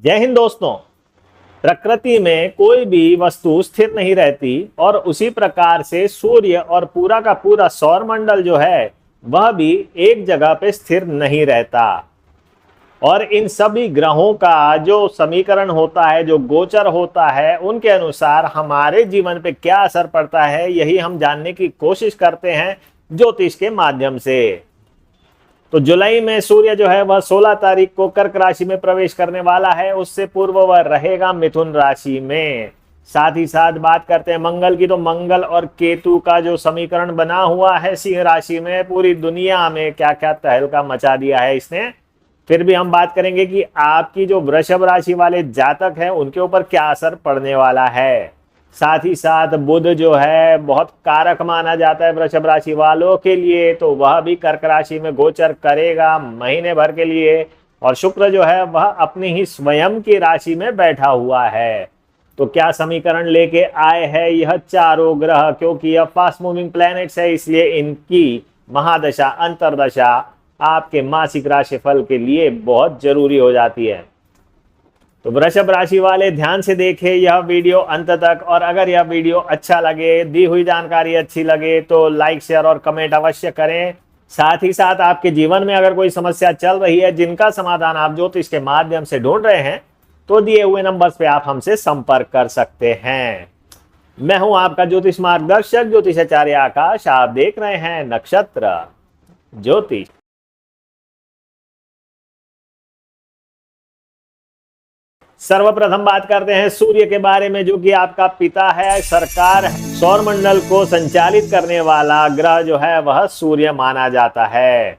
जय हिंद दोस्तों। प्रकृति में कोई भी वस्तु स्थिर नहीं रहती और उसी प्रकार से सूर्य और पूरा का पूरा सौर मंडल जो है वह भी एक जगह पे स्थिर नहीं रहता। और इन सभी ग्रहों का जो समीकरण होता है, जो गोचर होता है, उनके अनुसार हमारे जीवन पे क्या असर पड़ता है, यही हम जानने की कोशिश करते हैं ज्योतिष के माध्यम से। तो जुलाई में सूर्य जो है वह 16 तारीख को कर्क राशि में प्रवेश करने वाला है। उससे पूर्व वह रहेगा मिथुन राशि में। साथ ही साथ बात करते हैं मंगल की, तो मंगल और केतु का जो समीकरण बना हुआ है सिंह राशि में, पूरी दुनिया में क्या क्या तहलका मचा दिया है इसने। फिर भी हम बात करेंगे कि आपकी जो वृषभ राशि वाले जातक हैं उनके ऊपर क्या असर पड़ने वाला है। साथ ही साथ बुध जो है बहुत कारक माना जाता है वृषभ राशि वालों के लिए, तो वह भी कर्क राशि में गोचर करेगा महीने भर के लिए। और शुक्र जो है वह अपनी ही स्वयं की राशि में बैठा हुआ है। तो क्या समीकरण लेके आए हैं यह चारों ग्रह, क्योंकि यह फास्ट मूविंग प्लैनेट्स है, इसलिए इनकी महादशा अंतरदशा आपके मासिक राशिफल के लिए बहुत जरूरी हो जाती है। तो वृषभ राशि वाले ध्यान से देखें यह वीडियो अंत तक, और अगर यह वीडियो अच्छा लगे, दी हुई जानकारी अच्छी लगे तो लाइक शेयर और कमेंट अवश्य करें। साथ ही साथ आपके जीवन में अगर कोई समस्या चल रही है जिनका समाधान आप ज्योतिष के माध्यम से ढूंढ रहे हैं, तो दिए हुए नंबर्स पे आप हमसे संपर्क कर सकते हैं। मैं हूं आपका ज्योतिष मार्गदर्शक ज्योतिषाचार्य आकाश। आप देख रहे हैं नक्षत्र ज्योतिष। सर्वप्रथम बात करते हैं सूर्य के बारे में, जो कि आपका पिता है। सरकार सौर मंडल को संचालित करने वाला ग्रह जो है वह सूर्य माना जाता है।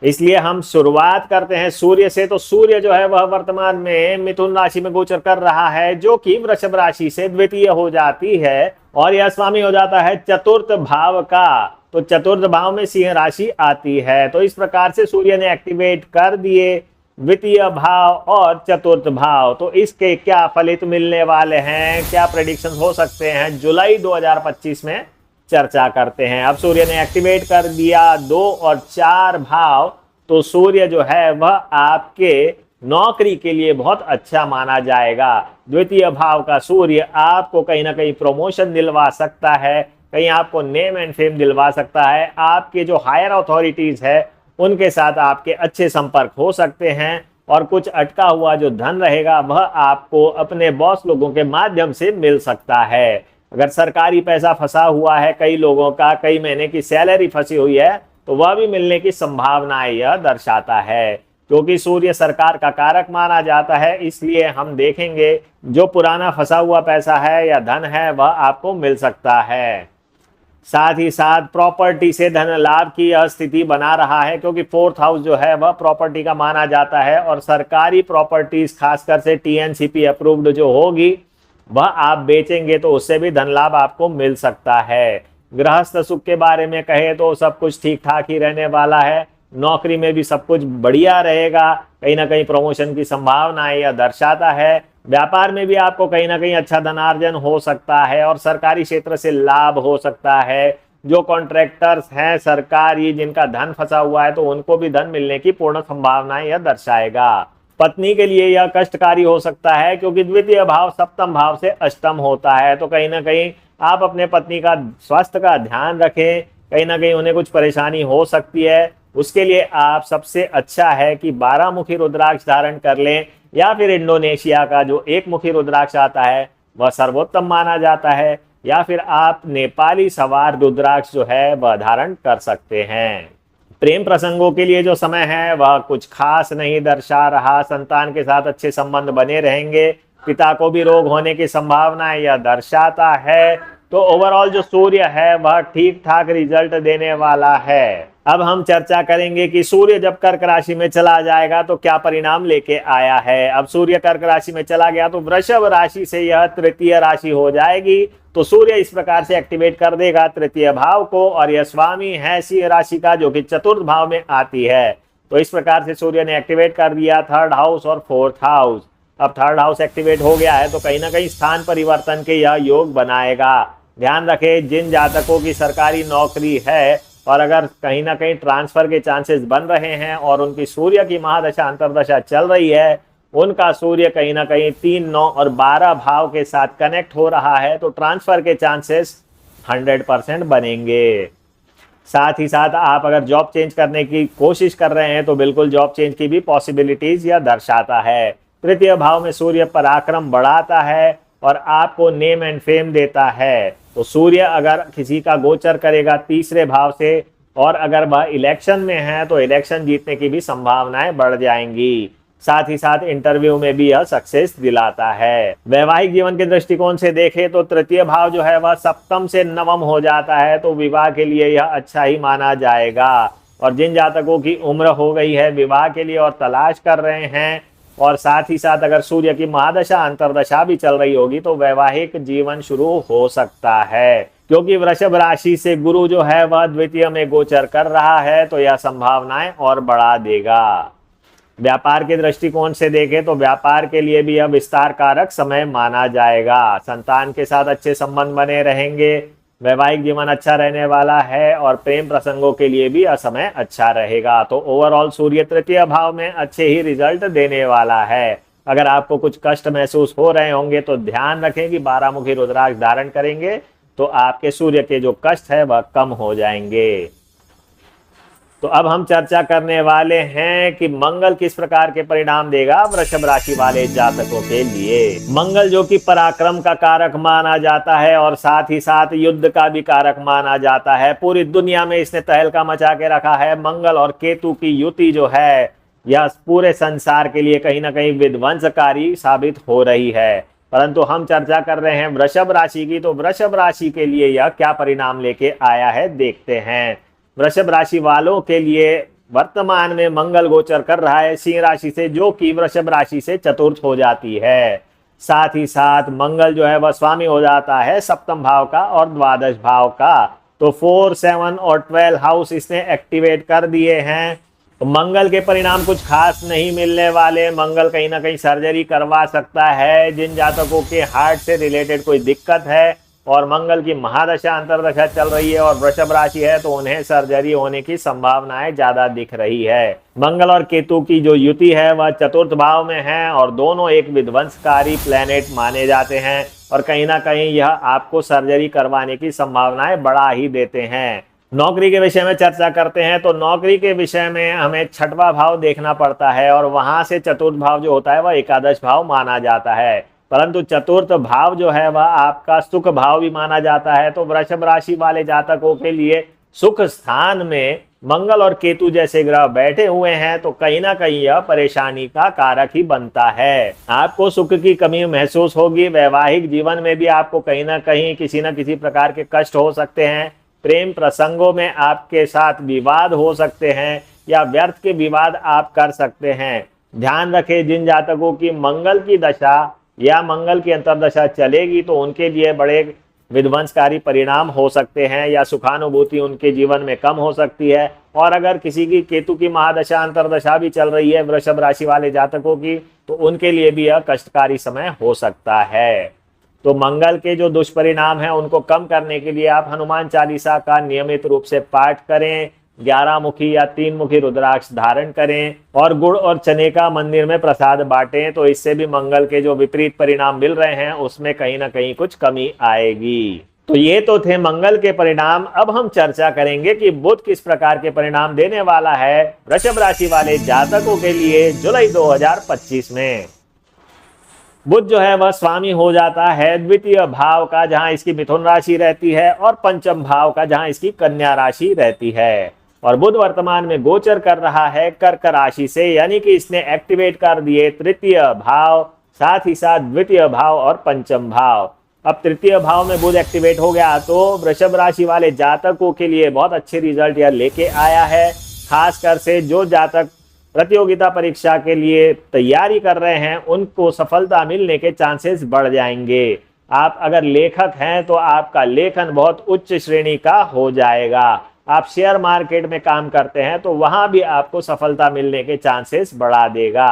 इसलिए हम शुरुआत करते हैं सूर्य से। तो सूर्य जो है वह वर्तमान में मिथुन राशि में गोचर कर रहा है, जो कि वृषभ राशि से द्वितीय हो जाती है, और यह स्वामी हो जाता है चतुर्थ भाव का। तो चतुर्थ भाव में सिंह राशि आती है। तो इस प्रकार से सूर्य ने एक्टिवेट कर दिए द्वितीय भाव और चतुर्थ भाव। तो इसके क्या फलित मिलने वाले हैं, क्या प्रेडिक्शन हो सकते हैं, जुलाई 2025 में चर्चा करते हैं। अब सूर्य ने एक्टिवेट कर दिया 2 और 4 भाव। तो सूर्य जो है वह आपके नौकरी के लिए बहुत अच्छा माना जाएगा। द्वितीय भाव का सूर्य आपको कहीं ना कहीं प्रमोशन दिलवा सकता है, कहीं आपको नेम एंड फेम दिलवा सकता है। आपके जो हायर अथॉरिटीज है उनके साथ आपके अच्छे संपर्क हो सकते हैं, और कुछ अटका हुआ जो धन रहेगा वह आपको अपने बॉस लोगों के माध्यम से मिल सकता है। अगर सरकारी पैसा फंसा हुआ है, कई लोगों का कई महीने की सैलरी फंसी हुई है, तो वह भी मिलने की संभावनाएं यह दर्शाता है। क्योंकि सूर्य सरकार का कारक माना जाता है, इसलिए हम देखेंगे जो पुराना फंसा हुआ पैसा है या धन है वह आपको मिल सकता है। साथ ही साथ प्रॉपर्टी से धन लाभ की यह स्थिति बना रहा है, क्योंकि 4th हाउस जो है वह प्रॉपर्टी का माना जाता है, और सरकारी प्रॉपर्टीज खासकर से TNCP अप्रूव्ड जो होगी वह आप बेचेंगे तो उससे भी धन लाभ आपको मिल सकता है। गृहस्थ सुख के बारे में कहे तो सब कुछ ठीक ठाक ही रहने वाला है। नौकरी में भी सब कुछ बढ़िया रहेगा, कहीं ना कहीं प्रमोशन की संभावना यह दर्शाता है। व्यापार में भी आपको कहीं ना कहीं अच्छा धनार्जन हो सकता है, और सरकारी क्षेत्र से लाभ हो सकता है। जो कॉन्ट्रैक्टर्स हैं सरकारी जिनका धन फंसा हुआ है, तो उनको भी धन मिलने की पूर्ण संभावना यह दर्शाएगा। पत्नी के लिए यह कष्टकारी हो सकता है, क्योंकि द्वितीय भाव सप्तम भाव से अष्टम होता है। तो कहीं ना कहीं आप अपने पत्नी का स्वास्थ्य का ध्यान रखें, कहीं ना कहीं उन्हें कुछ परेशानी हो सकती है। उसके लिए आप सबसे अच्छा है कि 12 मुखी रुद्राक्ष धारण कर लें, या फिर इंडोनेशिया का जो 1 मुखी रुद्राक्ष आता है वह सर्वोत्तम माना जाता है, या फिर आप नेपाली सवार रुद्राक्ष जो है वह धारण कर सकते हैं। प्रेम प्रसंगों के लिए जो समय है वह कुछ खास नहीं दर्शा रहा। संतान के साथ अच्छे संबंध बने रहेंगे। पिता को भी रोग होने की संभावना यह दर्शाता है। तो ओवरऑल जो सूर्य है वह ठीक ठाक रिजल्ट देने वाला है। अब हम चर्चा करेंगे कि सूर्य जब कर्क राशि में चला जाएगा तो क्या परिणाम लेके आया है। अब सूर्य कर्क राशि में चला गया तो वृषभ राशि से यह तृतीय राशि हो जाएगी। तो सूर्य इस प्रकार से एक्टिवेट कर देगा तृतीय भाव को, और यह स्वामी है सिंह राशि का, जो कि चतुर्थ भाव में आती है। तो इस प्रकार से सूर्य ने एक्टिवेट कर दिया 3rd हाउस और 4th हाउस। अब 3rd हाउस एक्टिवेट हो गया है तो कहीं ना कहीं स्थान परिवर्तन के यह योग बनाएगा। ध्यान रखें जिन जातकों की सरकारी नौकरी है और अगर कहीं ना कहीं ट्रांसफर के चांसेस बन रहे हैं और उनकी सूर्य की महादशा अंतरदशा चल रही है, उनका सूर्य कहीं ना कहीं 3, 9 और 12 भाव के साथ कनेक्ट हो रहा है, तो ट्रांसफर के चांसेस 100% बनेंगे। साथ ही साथ आप अगर जॉब चेंज करने की कोशिश कर रहे हैं तो बिल्कुल जॉब चेंज की भी पॉसिबिलिटीज यह दर्शाता है। तृतीय भाव में सूर्य पराक्रम बढ़ाता है और आपको नेम एंड फेम देता है। तो सूर्य अगर किसी का गोचर करेगा तीसरे भाव से और अगर वह इलेक्शन में है तो इलेक्शन जीतने की भी संभावनाएं बढ़ जाएंगी। साथ ही साथ इंटरव्यू में भी यह सक्सेस दिलाता है। वैवाहिक जीवन के दृष्टिकोण से देखें तो तृतीय भाव जो है वह सप्तम से नवम हो जाता है, तो विवाह के लिए यह अच्छा ही माना जाएगा। और जिन जातकों की उम्र हो गई है विवाह के लिए और तलाश कर रहे हैं, और साथ ही साथ अगर सूर्य की महादशा अंतरदशा भी चल रही होगी तो वैवाहिक जीवन शुरू हो सकता है, क्योंकि वृषभ राशि से गुरु जो है वह द्वितीय में गोचर कर रहा है, तो यह संभावनाएं और बढ़ा देगा। व्यापार के दृष्टिकोण से देखें तो व्यापार के लिए भी यह विस्तार कारक समय माना जाएगा। संतान के साथ अच्छे संबंध बने रहेंगे, वैवाहिक जीवन अच्छा रहने वाला है और प्रेम प्रसंगों के लिए भी यह समय अच्छा रहेगा। तो ओवरऑल सूर्य तृतीय भाव में अच्छे ही रिजल्ट देने वाला है। अगर आपको कुछ कष्ट महसूस हो रहे होंगे तो ध्यान रखें कि 12 मुखी रुद्राक्ष धारण करेंगे तो आपके सूर्य के जो कष्ट है वह कम हो जाएंगे। तो अब हम चर्चा करने वाले हैं कि मंगल किस प्रकार के परिणाम देगा वृषभ राशि वाले जातकों के लिए। मंगल जो कि पराक्रम का कारक माना जाता है और साथ ही साथ युद्ध का भी कारक माना जाता है। पूरी दुनिया में इसने तहलका मचा के रखा है। मंगल और केतु की युति जो है यह पूरे संसार के लिए कहीं ना कहीं विध्वंसकारी साबित हो रही है। परंतु हम चर्चा कर रहे हैं वृषभ राशि की, तो वृषभ राशि के लिए यह क्या परिणाम लेके आया है देखते हैं। वृषभ राशि वालों के लिए वर्तमान में मंगल गोचर कर रहा है सिंह राशि से, जो कि वृषभ राशि से चतुर्थ हो जाती है। साथ ही साथ मंगल जो है वह स्वामी हो जाता है सप्तम भाव का और द्वादश भाव का। तो 4, 7 और 12 हाउस इसने एक्टिवेट कर दिए हैं। तो मंगल के परिणाम कुछ खास नहीं मिलने वाले। मंगल कहीं ना कहीं सर्जरी करवा सकता है। जिन जातकों के हार्ट से रिलेटेड कोई दिक्कत है और मंगल की महादशा अंतरदशा चल रही है और वृषभ राशि है, तो उन्हें सर्जरी होने की संभावनाएं ज्यादा दिख रही है। मंगल और केतु की जो युति है वह चतुर्थ भाव में है और दोनों एक विध्वंसकारी प्लेनेट माने जाते हैं और कहीं ना कहीं यह आपको सर्जरी करवाने की संभावनाएं बढ़ा ही देते हैं। नौकरी के विषय में चर्चा करते हैं तो नौकरी के विषय में हमें छठवां भाव देखना पड़ता है और वहां से चतुर्थ भाव जो होता है वह एकादश भाव माना जाता है। परंतु चतुर्थ भाव जो है वह आपका सुख भाव भी माना जाता है। तो वृषभ राशि वाले जातकों के लिए सुख स्थान में मंगल और केतु जैसे ग्रह बैठे हुए हैं तो कहीं ना कहीं यह परेशानी का कारक ही बनता है। आपको सुख की कमी महसूस होगी। वैवाहिक जीवन में भी आपको कहीं ना कहीं किसी न किसी प्रकार के कष्ट हो सकते हैं। प्रेम प्रसंगों में आपके साथ विवाद हो सकते हैं या व्यर्थ के विवाद आप कर सकते हैं। ध्यान रखें, जिन जातकों की मंगल की दशा या मंगल की अंतरदशा चलेगी तो उनके लिए बड़े विध्वंसकारी परिणाम हो सकते हैं या सुखानुभूति उनके जीवन में कम हो सकती है। और अगर किसी की केतु की महादशा अंतरदशा भी चल रही है वृषभ राशि वाले जातकों की, तो उनके लिए भी यह कष्टकारी समय हो सकता है। तो मंगल के जो दुष्परिणाम हैं उनको कम करने के लिए आप हनुमान चालीसा का नियमित रूप से पाठ करें, 11 मुखी या 3 मुखी रुद्राक्ष धारण करें और गुड़ और चने का मंदिर में प्रसाद बांटें। तो इससे भी मंगल के जो विपरीत परिणाम मिल रहे हैं उसमें कहीं ना कहीं कुछ कमी आएगी। तो ये तो थे मंगल के परिणाम। अब हम चर्चा करेंगे कि बुध किस प्रकार के परिणाम देने वाला है वृषभ राशि वाले जातकों के लिए जुलाई 2025 में। बुध जो है वह स्वामी हो जाता है द्वितीय भाव का, जहां इसकी मिथुन राशि रहती है, और पंचम भाव का, जहां इसकी कन्या राशि रहती है। और बुध वर्तमान में गोचर कर रहा है कर्क राशि से, यानी कि इसने एक्टिवेट कर दिए तृतीय भाव, साथ ही साथ द्वितीय भाव और पंचम भाव। अब तृतीय भाव में बुध एक्टिवेट हो गया तो वृषभ राशि वाले जातकों के लिए बहुत अच्छे रिजल्ट यह लेके आया है। खासकर से जो जातक प्रतियोगिता परीक्षा के लिए तैयारी कर रहे हैं उनको सफलता मिलने के चांसेस बढ़ जाएंगे। आप अगर लेखक हैं तो आपका लेखन बहुत उच्च श्रेणी का हो जाएगा। आप शेयर मार्केट में काम करते हैं तो वहां भी आपको सफलता मिलने के चांसेस बढ़ा देगा।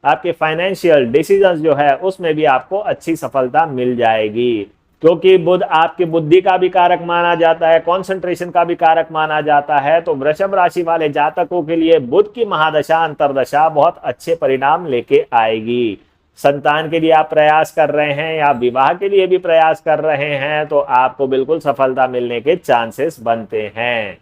आपके फाइनेंशियल डिसीजंस जो है उसमें भी आपको अच्छी सफलता मिल जाएगी। क्योंकि बुध आपकी बुद्धि का भी कारक माना जाता है, कंसंट्रेशन का भी कारक माना जाता है। तो वृषभ राशि वाले जातकों के लिए बुध की महादशा अंतरदशा बहुत अच्छे परिणाम लेके आएगी। संतान के लिए आप प्रयास कर रहे हैं या विवाह के लिए भी प्रयास कर रहे हैं तो आपको बिल्कुल सफलता मिलने के चांसेस बनते हैं।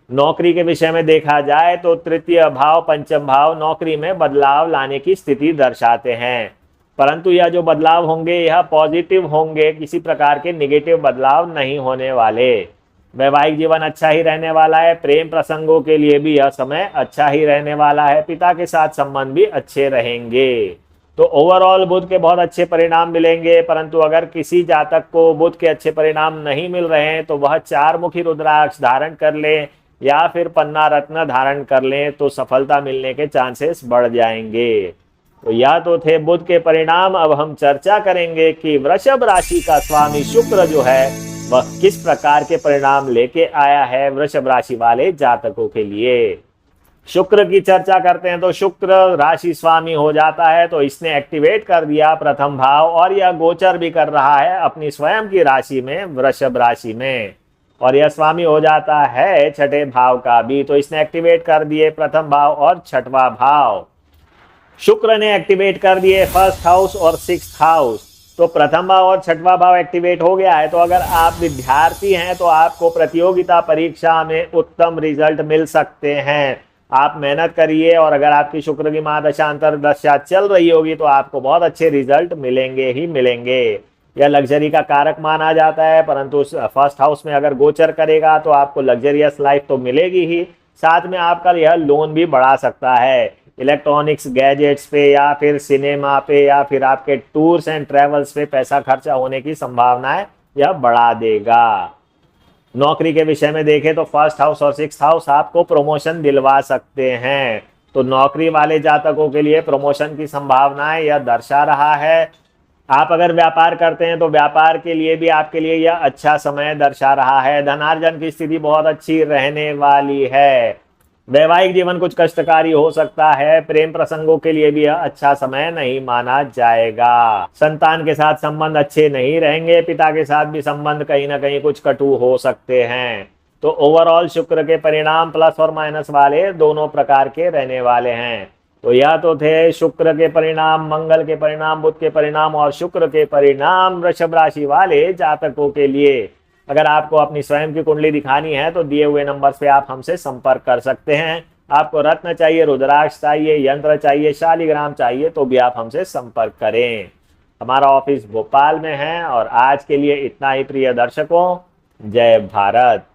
नौकरी के विषय में देखा जाए तो तृतीय भाव पंचम भाव नौकरी में बदलाव लाने की स्थिति दर्शाते हैं, परंतु यह जो बदलाव होंगे यह पॉजिटिव होंगे, किसी प्रकार के नेगेटिव बदलाव नहीं होने वाले। वैवाहिक जीवन अच्छा ही रहने वाला है। प्रेम प्रसंगों के लिए भी यह समय अच्छा ही रहने वाला है। पिता के साथ संबंध भी अच्छे रहेंगे। तो ओवरऑल बुध के बहुत अच्छे परिणाम मिलेंगे, परंतु अगर किसी जातक को बुध के अच्छे परिणाम नहीं मिल रहे हैं तो वह 4 मुखी रुद्राक्ष धारण कर ले या फिर पन्ना रत्न धारण कर लें तो सफलता मिलने के चांसेस बढ़ जाएंगे। तो यह तो थे बुध के परिणाम। अब हम चर्चा करेंगे कि वृषभ राशि का स्वामी शुक्र जो है वह किस प्रकार के परिणाम लेके आया है वृषभ राशि वाले जातकों के लिए। शुक्र की चर्चा करते हैं तो शुक्र राशि स्वामी हो जाता है, तो इसने एक्टिवेट कर दिया प्रथम भाव और यह गोचर भी कर रहा है अपनी स्वयं की राशि में वृषभ राशि में, और यह स्वामी हो जाता है छठे भाव का भी। तो इसने एक्टिवेट कर दिए प्रथम भाव और छठवां भाव। शुक्र ने एक्टिवेट कर दिए फर्स्ट हाउस और सिक्स्थ हाउस। तो प्रथम भाव और छठवां भाव एक्टिवेट हो गया है। तो अगर आप विद्यार्थी हैं तो आपको प्रतियोगिता परीक्षा में उत्तम रिजल्ट मिल सकते हैं। आप मेहनत करिए और अगर आपकी शुक्र की महादशा अंतरदशा चल रही होगी तो आपको बहुत अच्छे रिजल्ट मिलेंगे ही मिलेंगे। यह लग्जरी का कारक माना जाता है, परंतु फर्स्ट हाउस में अगर गोचर करेगा तो आपको लग्जरियस लाइफ तो मिलेगी ही, साथ में आपका यह लोन भी बढ़ा सकता है। इलेक्ट्रॉनिक्स गैजेट्स पे या फिर सिनेमा पे या फिर आपके टूर्स एंड ट्रेवल्स पे पैसा खर्चा होने की संभावनाएं यह बढ़ा देगा। नौकरी के विषय में देखें तो फर्स्ट हाउस और सिक्स्थ हाउस आपको प्रमोशन दिलवा सकते हैं। तो नौकरी वाले जातकों के लिए प्रमोशन की संभावनाएं यह दर्शा रहा है। आप अगर व्यापार करते हैं तो व्यापार के लिए भी आपके लिए यह अच्छा समय दर्शा रहा है। धनार्जन की स्थिति बहुत अच्छी रहने वाली है। वैवाहिक जीवन कुछ कष्टकारी हो सकता है। प्रेम प्रसंगों के लिए भी यह अच्छा समय नहीं माना जाएगा। संतान के साथ संबंध अच्छे नहीं रहेंगे। पिता के साथ भी संबंध कहीं ना कहीं कुछ कटु हो सकते हैं। तो ओवरऑल शुक्र के परिणाम प्लस और माइनस वाले दोनों प्रकार के रहने वाले हैं। तो यह तो थे शुक्र के परिणाम, मंगल के परिणाम, बुध के परिणाम और शुक्र के परिणाम वृषभ राशि वाले जातकों के लिए। अगर आपको अपनी स्वयं की कुंडली दिखानी है तो दिए हुए नंबर पे आप हमसे संपर्क कर सकते हैं। आपको रत्न चाहिए, रुद्राक्ष चाहिए, यंत्र चाहिए, शालिग्राम चाहिए तो भी आप हमसे संपर्क करें। हमारा ऑफिस भोपाल में है। और आज के लिए इतना ही प्रिय दर्शकों, जय भारत।